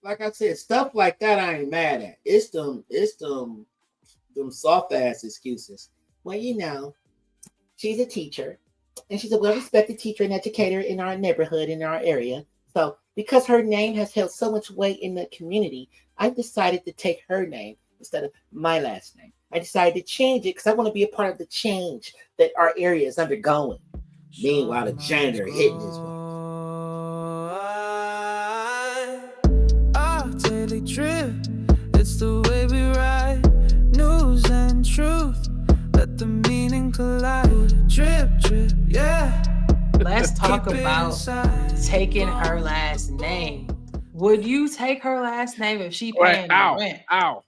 like I said, stuff like that I ain't mad at. It's them soft ass excuses. Well, she's a teacher, and she's a well-respected teacher and educator in our neighborhood, in our area. So, because her name has held so much weight in the community, I decided to take her name instead of my last name. I decided to change it because I want to be a part of the change that our area is undergoing. Meanwhile, the janitor hitting his wife. Our daily drip, it's the way we ride. News and truth, let the meaning collide. Drip, drip, yeah. Let's talk about taking her last name. Would you take her last name if she paying the rent? Ow.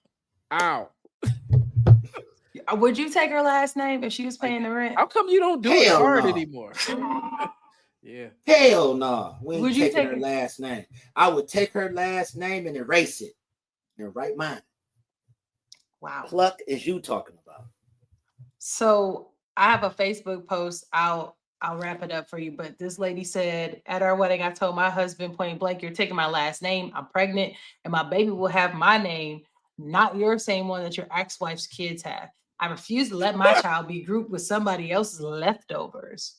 Would you take her last name if she was paying the rent? How come you don't do it Hell hard no. anymore? Yeah. Hell no. We ain't Would you taking take her it? last name. I would take her last name and erase it in her right mind. Wow. Pluck is you talking about. So I have a Facebook post. I'll wrap it up for you. But this lady said, at our wedding, I told my husband point blank, you're taking my last name. I'm pregnant, and my baby will have my name, not your same one that your ex-wife's kids have. I refuse to let my child be grouped with somebody else's leftovers.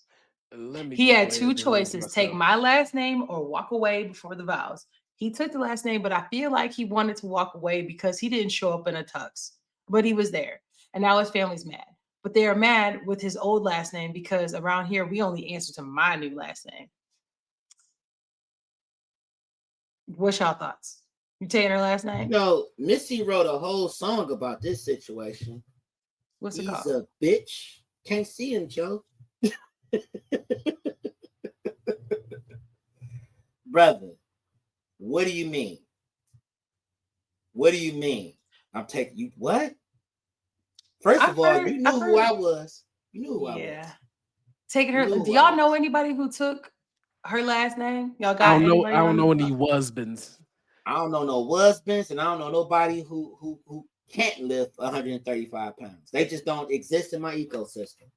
He had two choices: take my last name or walk away before the vows. He took the last name, but I feel like he wanted to walk away because he didn't show up in a tux, but he was there. And now his family's mad. But they are mad with his old last name because around here, we only answer to my new last name. What's y'all thoughts? You taking her last name? Missy wrote a whole song about this situation. What's it He's called? a bitch. Can't see him, Joe. Brother, what do you mean? What do you mean? I'm taking you. What? First of all, you knew who I was. You knew who I was. Taking her. Do y'all know anybody who took her last name? Y'all got anybody? I don't know any husbands. I don't know no husbands, and I don't know nobody who can't lift 135 pounds. They just don't exist in my ecosystem.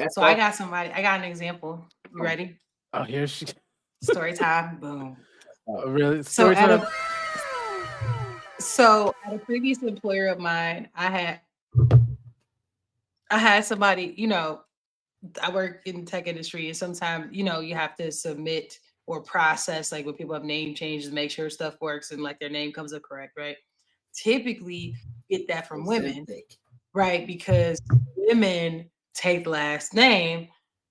So I got somebody. I got an example. You ready? Oh, here she. Story time. Boom. Oh, really? So at a previous employer of mine, I had somebody, I work in the tech industry, and sometimes, you have to submit or process, like when people have name changes, make sure stuff works and like their name comes up correct, right? Typically get that from women, right? Because women take last name.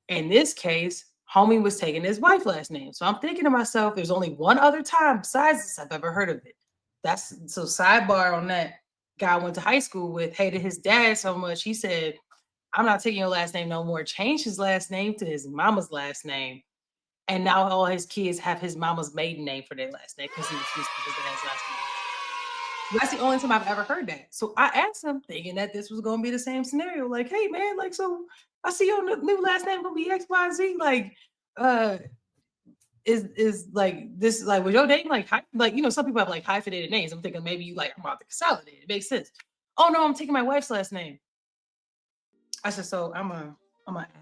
In this case, homie was taking his wife's last name. So I'm thinking to myself, there's only one other time besides this I've ever heard of it. So sidebar on that. Guy I went to high school with hated his dad so much, he said, I'm not taking your last name no more. Changed his last name to his mama's last name. And now all his kids have his mama's maiden name for their last name because he refused to take his dad's last name. That's the only time I've ever heard that. So I asked him, thinking that this was going to be the same scenario. Like, hey, man, like, so I see your new last name going to be X, Y, Z. Like, is like this, like, was your name like, some people have like hyphenated names. I'm thinking maybe you like, I'm about to consolidate. It makes sense. Oh, no, I'm taking my wife's last name. I said, so I'm gonna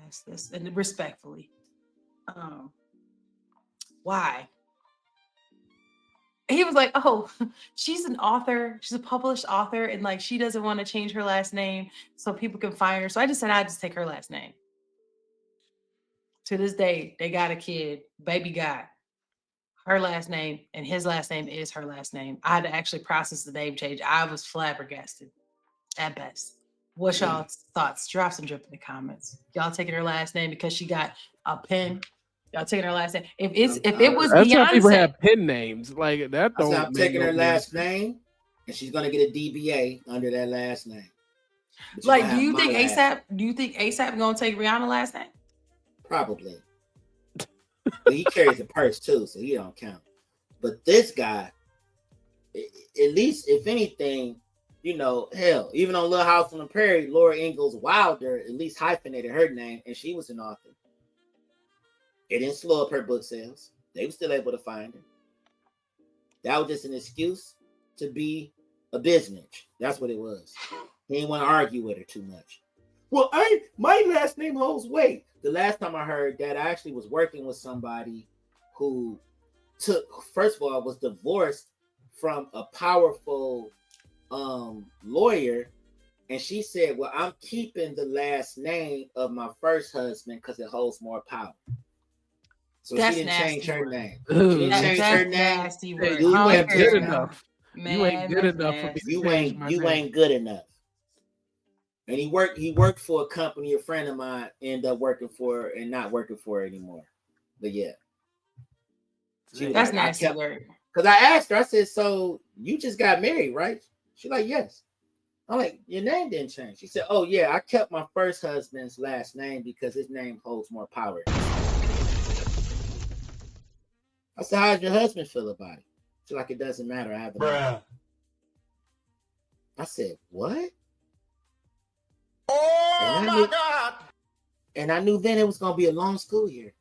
ask this, and respectfully, why? He was like, oh, she's an author. She's a published author, and like she doesn't want to change her last name so people can find her. So I just said I'd just take her last name. To this day, they got a kid, baby got her last name, and his last name is her last name. I had to actually process the name change. I was flabbergasted at best. What's y'all's thoughts? Drop some drip in the comments. Y'all taking her last name because she got a pen? Y'all taking her last name? If it was That's Beyonce, how people have pen names like that. I'm taking her last name, and she's gonna get a DBA under that last name. Like, do you think ASAP? Do you think ASAP gonna take Rihanna's last name? Probably. But he carries a purse too, so he don't count. But this guy, at least if anything, hell, even on Little House on the Prairie, Laura Ingalls Wilder at least hyphenated her name, and she was an author. It didn't slow up her book sales. They were still able to find her. That was just an excuse to be a business. That's what it was. He didn't want to argue with her too much. Well, my last name holds weight. The last time I heard that, I actually was working with somebody who first of all, was divorced from a powerful lawyer, and she said, well, I'm keeping the last name of my first husband because it holds more power. So That's she didn't change her nasty name. Ooh. She didn't change her That's name. nasty Hey, word. you I don't ain't care. good enough. Man, You ain't good that's enough for me. nasty. You ain't good enough. And he worked for a company a friend of mine ended up working for and not working for anymore. But yeah. She was That's like, nasty word. Because I asked her, I said, so you just got married, right? She's like, yes. I'm like, your name didn't change. She said, oh yeah, I kept my first husband's last name because his name holds more power. I said, how does your husband feel about it? She's like, it doesn't matter. I have a name. I said, what? Oh my God. And I knew then it was gonna be a long school year.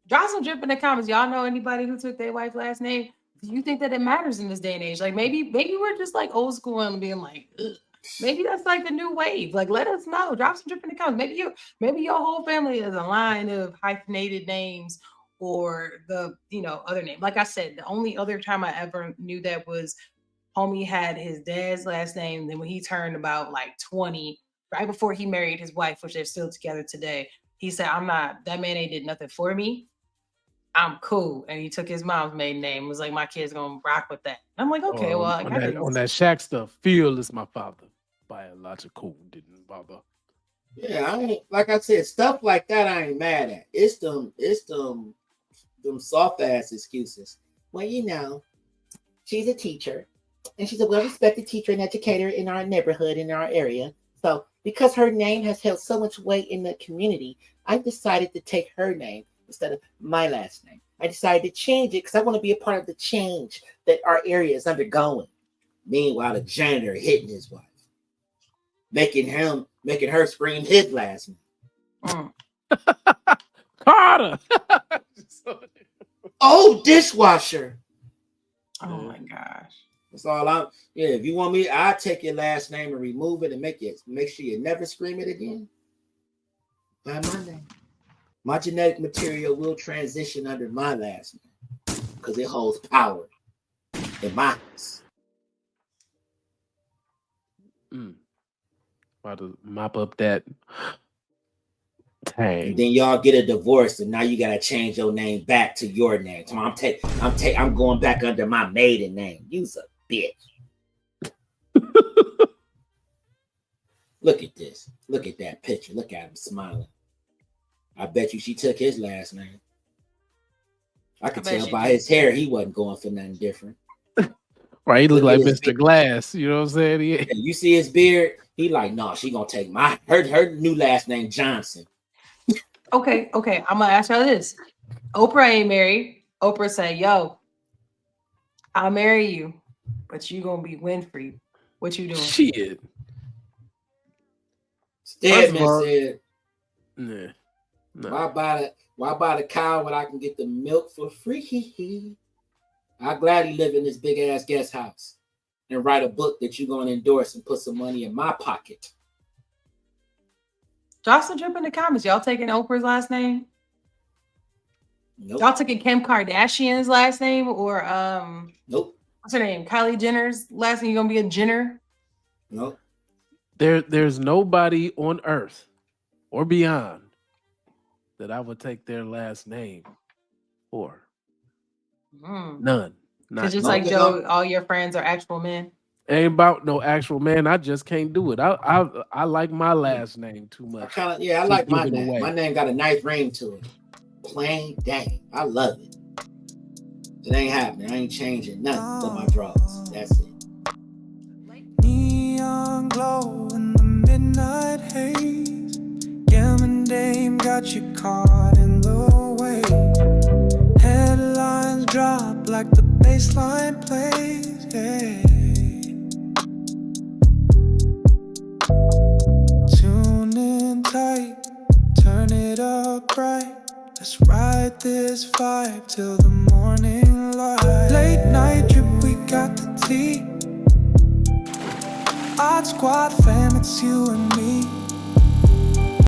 Drop some drip in the comments. Y'all know anybody who took their wife's last name? Do you think that it matters in this day and age? Like maybe we're just like old school and being like, ugh. Maybe that's like the new wave. Like let us know. Drop some drip in the comments. Maybe your whole family is a line of hyphenated names or the other name. Like I said, the only other time I ever knew that was homie had his dad's last name. Then when he turned about like 20, right before he married his wife, which they're still together today, he said, that man ain't did nothing for me. I'm cool. And he took his mom's maiden name. It was like, my kid's gonna rock with that. I'm like, okay, well, on that Shaq stuff, Phil is my father. Biological didn't bother. Yeah, like I said, stuff like that I ain't mad at. It's them soft ass excuses. Well, she's a teacher and she's a well-respected teacher and educator in our neighborhood, in our area. So because her name has held so much weight in the community, I decided to take her name instead of my last name. I decided to change it because I want to be a part of the change that our area is undergoing. Meanwhile, the janitor hitting his wife, making her scream his last name. Carter. Oh, dishwasher. Oh my gosh. That's all if you want me, I'll take your last name and remove it and make sure you never scream it again. By my name. My genetic material will transition under my last name because it holds power in my house. About to mop up that tang. And then y'all get a divorce, and now you gotta change your name back to your name. So I'm going back under my maiden name. You's a bitch. Look at this. Look at that picture. Look at him smiling. I bet you she took his last name. I could tell by his hair he wasn't going for nothing different. Right, he looked like Mr. Glass. You know what I'm saying? Yeah. You see his beard? He like, no, she gonna take her new last name Johnson. Okay. I'm gonna ask y'all this. Oprah ain't married. Oprah said, yo, I'll marry you, but you gonna be Winfrey. What you doing? Shit. Stedman said, nah. No. Why buy the cow when I can get the milk for free? I gladly live in this big ass guest house and write a book that you're gonna endorse and put some money in my pocket. Drop some drip in the comments. Y'all taking Oprah's last name? Nope. Y'all taking Kim Kardashian's last name or Nope. What's her name? Kylie Jenner's last name? You gonna be a Jenner? Nope. There's nobody on earth or beyond that I would take their last name for. None. It's just like Joe, all your friends are actual men. Ain't about no actual man. I just can't do it. I like my last name too much. I like my name. Away. My name got a nice ring to it. Plain dang. I love it. It ain't happening. I ain't changing nothing but my draws. That's it. Neon glow in the midnight haze. Gammon Dame got you caught in the wave. Headlines drop like the baseline plays. Yeah. Tune in tight, turn it up right. Let's ride this vibe till the morning light. Late night drip, we got the tea. Odd Squad fam, it's you and me.